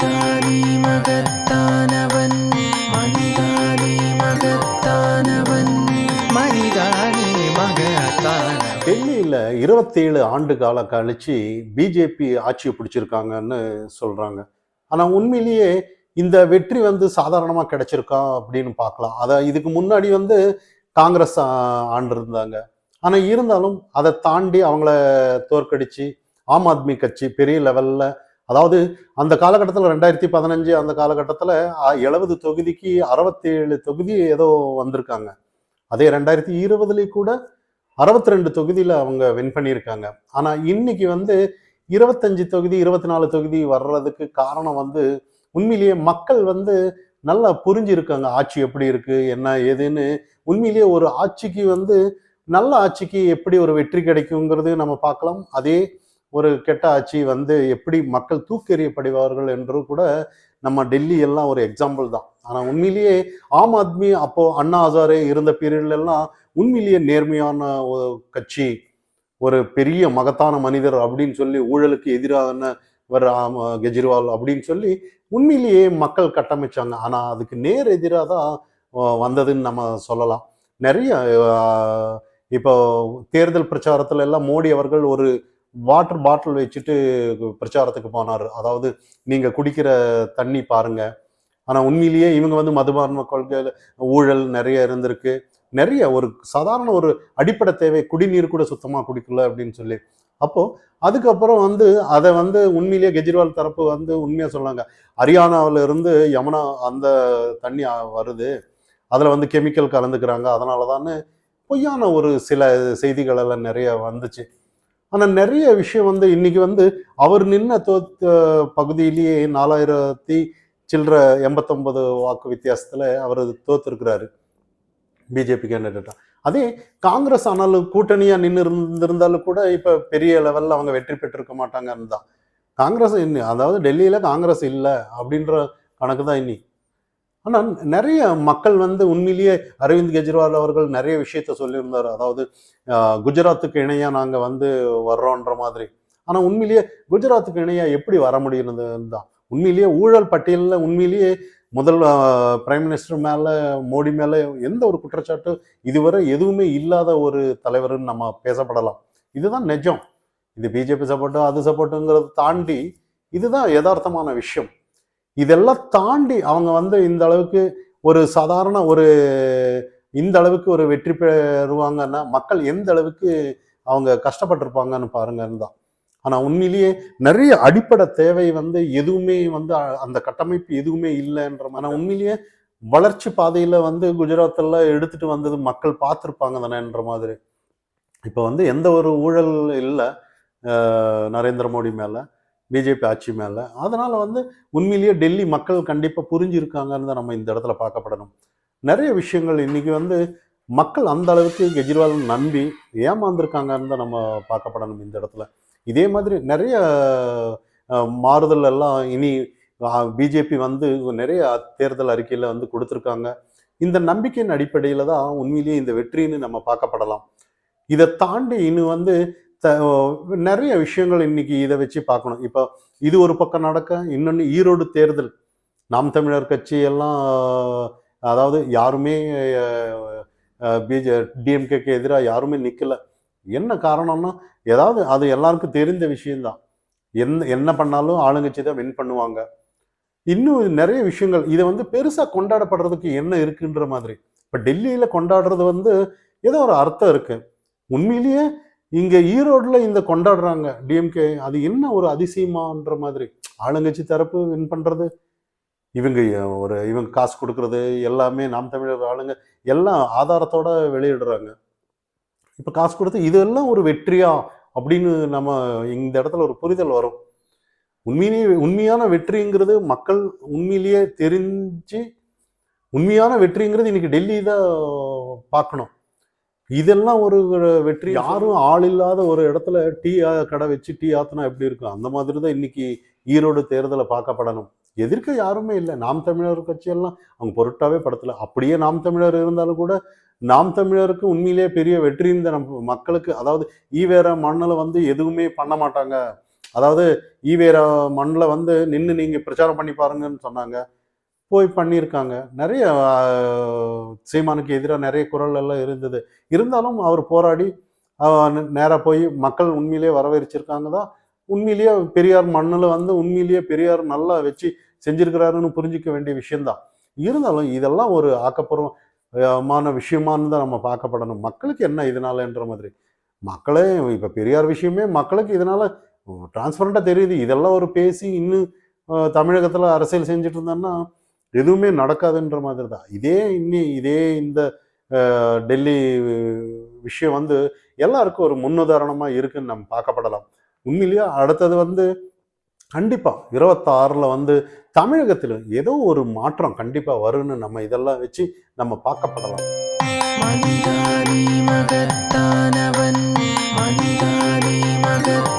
மனிதானே மகத்தானவன், மனிதானே மகத்தானவன், மனிதானே மகத்தானவன். டெல்லியில் 27 ஆண்டு காலம் கழிச்சு பிஜேபி ஆட்சியை பிடிச்சிருக்காங்கன்னு சொல்றாங்க. ஆனால் உண்மையிலேயே இந்த வெற்றி வந்து சாதாரணமாக கிடைச்சிருக்கா அப்படின்னு பார்க்கலாம். அதை இதுக்கு முன்னாடி வந்து காங்கிரஸ் ஆண்டு இருந்தாங்க. ஆனால் இருந்தாலும் அதை தாண்டி அவங்கள தோற்கடிச்சு ஆம் ஆத்மி கட்சி பெரிய லெவலில், அதாவது அந்த காலகட்டத்தில் 2015 அந்த காலகட்டத்தில் 70 தொகுதிக்கு 67 தொகுதி ஏதோ வந்திருக்காங்க. அதே 2020 கூட 62 தொகுதியில் அவங்க வின் பண்ணியிருக்காங்க. ஆனால் இன்னைக்கு வந்து 25 தொகுதி 24 தொகுதி வர்றதுக்கு காரணம் வந்து உண்மையிலேயே மக்கள் வந்து நல்லா புரிஞ்சிருக்காங்க ஆட்சி எப்படி இருக்கு என்ன ஏதுன்னு. உண்மையிலேயே ஒரு ஆட்சிக்கு வந்து நல்ல ஆட்சிக்கு எப்படி ஒரு வெற்றி கிடைக்குங்கிறது நம்ம பார்க்கலாம். அதே ஒரு கெட்ட ஆட்சி வந்து எப்படி மக்கள் தூக்கெறியப்படுவார்கள் என்று கூட நம்ம டெல்லி எல்லாம் ஒரு எக்ஸாம்பிள் தான். ஆனால் உண்மையிலேயே ஆம் ஆத்மி அப்போ அண்ணா ஹசாரே இருந்த பீரியட்ல எல்லாம் உண்மையிலேயே நேர்மையான ஒரு கட்சி, ஒரு பெரிய மகத்தான மனிதர் அப்படின்னு சொல்லி, ஊழலுக்கு எதிரானவர் கெஜ்ரிவால் அப்படின்னு சொல்லி உண்மையிலேயே மக்கள் கட்டமைச்சாங்க. ஆனால் அதுக்கு நேர் எதிராக தான் வந்ததுன்னு நம்ம சொல்லலாம். நிறைய இப்போ தேர்தல் பிரச்சாரத்துல எல்லாம் மோடி அவர்கள் ஒரு வாட்டர் பாட்டில் வச்சுட்டு பிரச்சாரத்துக்கு போனார். அதாவது நீங்க குடிக்கிற தண்ணி பாருங்க. ஆனா உண்மையிலேயே இவங்க வந்து மதுபான கொள்கையில ஊழல் நிறைய இருந்திருக்கு. நிறைய ஒரு சாதாரண ஒரு அடிப்படை தேவை குடிநீர் கூட சுத்தமா குடிக்கல அப்படின்னு சொல்லி. அப்போ அதுக்கப்புறம் வந்து அதை வந்து உண்மையிலேயே கெஜ்ரிவால் தரப்பு வந்து உண்மையா சொன்னாங்க. ஹரியானாவில இருந்து யமுனா அந்த தண்ணி வருது, அதுல வந்து கெமிக்கல் கலந்துக்கிறாங்க, அதனாலதான் பொய்யான ஒரு சில செய்திகள் எல்லாம் நிறைய வந்துச்சு. ஆனா நிறைய விஷயம் வந்து இன்னைக்கு வந்து அவர் நின்ன பகுதியிலேயே 4000 சில்லற 89 வாக்கு வித்தியாசத்துல அவர் தோத்துருக்கிறாரு பிஜேபி கேண்டிடேட்டா. அதே காங்கிரஸ் ஆனாலும் கூட்டணியா நின்று இருந்திருந்தாலும் கூட இப்ப பெரிய லெவல்ல அவங்க வெற்றி பெற்றிருக்க மாட்டாங்கன்னு தான். காங்கிரஸ் அதாவது டெல்லியில காங்கிரஸ் இல்லை அப்படின்ற கணக்கு தான் இன்னி. ஆனா நிறைய மக்கள் வந்து உண்மையிலேயே அரவிந்த் கெஜ்ரிவால் அவர்கள் நிறைய விஷயத்த சொல்லியிருந்தார். அதாவது குஜராத்துக்கு இணையா நாங்க வந்து வர்றோன்ற மாதிரி. ஆனா உண்மையிலேயே குஜராத்துக்கு இணையா எப்படி வர முடியுது தான். உண்மையிலேயே ஊழல் பட்டியலில் உண்மையிலேயே முதல் பிரைம் மினிஸ்டர் மேல மோடி மேல எந்த ஒரு குற்றச்சாட்டு இதுவரை எதுவுமே இல்லாத ஒரு தலைவர்னு நம்ம பேசப்படலாம். இதுதான் நிஜம். இது பிஜேபி சப்போர்ட்டு அது சப்போர்ட்டுங்கிறத தாண்டி இதுதான் யதார்த்தமான விஷயம். இதெல்லாம் தாண்டி அவங்க வந்து இந்த அளவுக்கு ஒரு சாதாரண ஒரு இந்த அளவுக்கு ஒரு வெற்றி பெறுவாங்கன்னா மக்கள் எந்த அளவுக்கு அவங்க கஷ்டப்பட்டிருப்பாங்கன்னு பாருங்கன்னு தான். ஆனா உண்மையிலேயே நிறைய அடிப்படை தேவை வந்து எதுவுமே வந்து அந்த கட்டமைப்பு எதுவுமே இல்லைன்ற. ஆனா உண்மையிலேயே வளர்ச்சி பாதையில வந்து குஜராத்ல எடுத்துட்டு வந்தது மக்கள் பார்த்துருப்பாங்க தானேன்ற மாதிரி. இப்போ வந்து எந்த ஒரு ஊழல் இல்லை நரேந்திர மோடி மேல, பிஜேபி ஆட்சி மேல. அதனால வந்து உண்மையிலேயே டெல்லி மக்கள் கண்டிப்பா புரிஞ்சிருக்காங்கன்னு தான் நம்ம இந்த இடத்துல பார்க்கப்படணும். நிறைய விஷயங்கள் இன்னைக்கு வந்து மக்கள் அந்த அளவுக்கு கெஜ்ரிவால் நம்பி ஏமாந்துருக்காங்கன்னு தான் நம்ம பார்க்கப்படணும் இந்த இடத்துல. இதே மாதிரி நிறைய மாறுதல் எல்லாம் இனி பிஜேபி வந்து நிறைய தேர்தல் அறிக்கையில வந்து கொடுத்துருக்காங்க. இந்த நம்பிக்கையின் அடிப்படையில தான் உண்மையிலேயே இந்த வெற்றின்னு நம்ம பார்க்கப்படலாம். இதை தாண்டி இன்னும் வந்து நிறைய விஷயங்கள் இன்னைக்கு இதை வச்சு பார்க்கணும். இப்போ இது ஒரு பக்கம் நடக்க, இன்னொன்று ஈரோடு தேர்தல் நாம் தமிழர் கட்சி எல்லாம், அதாவது யாருமே டிஎம்கேக்கு எதிராக யாருமே நிற்கல. என்ன காரணம்னா ஏதாவது அது எல்லாருக்கும் தெரிந்த விஷயம்தான். என்ன பண்ணாலும் ஆளுங்கட்சி தான் வின் பண்ணுவாங்க. இன்னும் நிறைய விஷயங்கள் இதை வந்து பெருசா கொண்டாடப்படுறதுக்கு என்ன இருக்குன்ற மாதிரி. இப்ப டெல்லியில கொண்டாடுறது வந்து ஏதோ ஒரு அர்த்தம் இருக்கு. உண்மையிலேயே இங்க ஈரோடுல இந்த கொண்டாடுறாங்க டிஎம்கே, அது என்ன ஒரு அதிசயமான்ற மாதிரி. ஆளுங்கட்சி தரப்பு வின் பண்றது, இவங்க காசு கொடுக்கறது எல்லாமே நாம் தமிழர் ஆளுங்க எல்லாம் ஆதாரத்தோட வெளியிடுறாங்க. இப்ப காசு கொடுத்து இதெல்லாம் ஒரு வெற்றியா அப்படின்னு நம்ம இந்த இடத்துல ஒரு புரிதல் வரும். உண்மையான வெற்றிங்கிறது மக்கள் உண்மையிலேயே தெரிஞ்சு, உண்மையான வெற்றிங்கிறது இன்னைக்கு டெல்லி தான் பார்க்கணும். இதெல்லாம் ஒரு வெற்றி. யாரும் ஆள் இல்லாத ஒரு இடத்துல டீ கடை வச்சு டீ ஆத்தினா எப்படி இருக்கும், அந்த மாதிரி தான் இன்னைக்கு ஈரோடு தேர்தலை பார்க்கப்படணும். எதிர்க்க யாருமே இல்லை. நாம் தமிழர் கட்சியெல்லாம் அவங்க பொருட்டாவே படுத்தல. அப்படியே நாம் தமிழர் இருந்தாலும் கூட நாம் தமிழருக்கு உண்மையிலேயே பெரிய வெற்றி இந்த நம்ம மக்களுக்கு, அதாவது ஈவேர மண்ணில் வந்து எதுவுமே பண்ண மாட்டாங்க, அதாவது ஈவேரா மண்ணில் வந்து நின்று நீங்கள் பிரச்சாரம் பண்ணி பாருங்கன்னு சொன்னாங்க, போய் பண்ணியிருக்காங்க. நிறைய சீமானுக்கு எதிராக நிறைய குரல் எல்லாம் இருந்தது. இருந்தாலும் அவர் போராடி நேராக போய் மக்கள் உண்மையிலேயே வரவேற்சிருக்காங்க தான். உண்மையிலேயே பெரியார் மண்ணில் வந்து உண்மையிலேயே பெரியார் நல்லா வச்சு செஞ்சிருக்கிறாருன்னு புரிஞ்சிக்க வேண்டிய விஷயம்தான். இருந்தாலும் இதெல்லாம் ஒரு ஆக்கப்பூர்வமான விஷயமானு தான் நம்ம பார்க்கப்படணும். மக்களுக்கு என்ன இதனாலன்ற மாதிரி. மக்களே இப்போ பெரியார் விஷயமே மக்களுக்கு இதனால டிரான்ஸ்பரண்டாக தெரியுது. இதெல்லாம் ஒரு பேசி இன்னும் தமிழகத்தில் அரசியல் செஞ்சுட்டு இருந்தோம்னா எதுவுமே நடக்காதுன்ற மாதிரி தான். இதே இந்த டெல்லி விஷயம் வந்து எல்லாருக்கும் ஒரு முன்னுதாரணமா இருக்குன்னு நம்ம பார்க்கப்படலாம். உண்மையிலேயே அடுத்தது வந்து கண்டிப்பா 26ல வந்து தமிழகத்தில் ஏதோ ஒரு மாற்றம் கண்டிப்பா வரும்னு நம்ம இதெல்லாம் வச்சு நம்ம பார்க்கப்படலாம். மனிதானி மகத்தானவன் மனிதானி மகத்தானவன்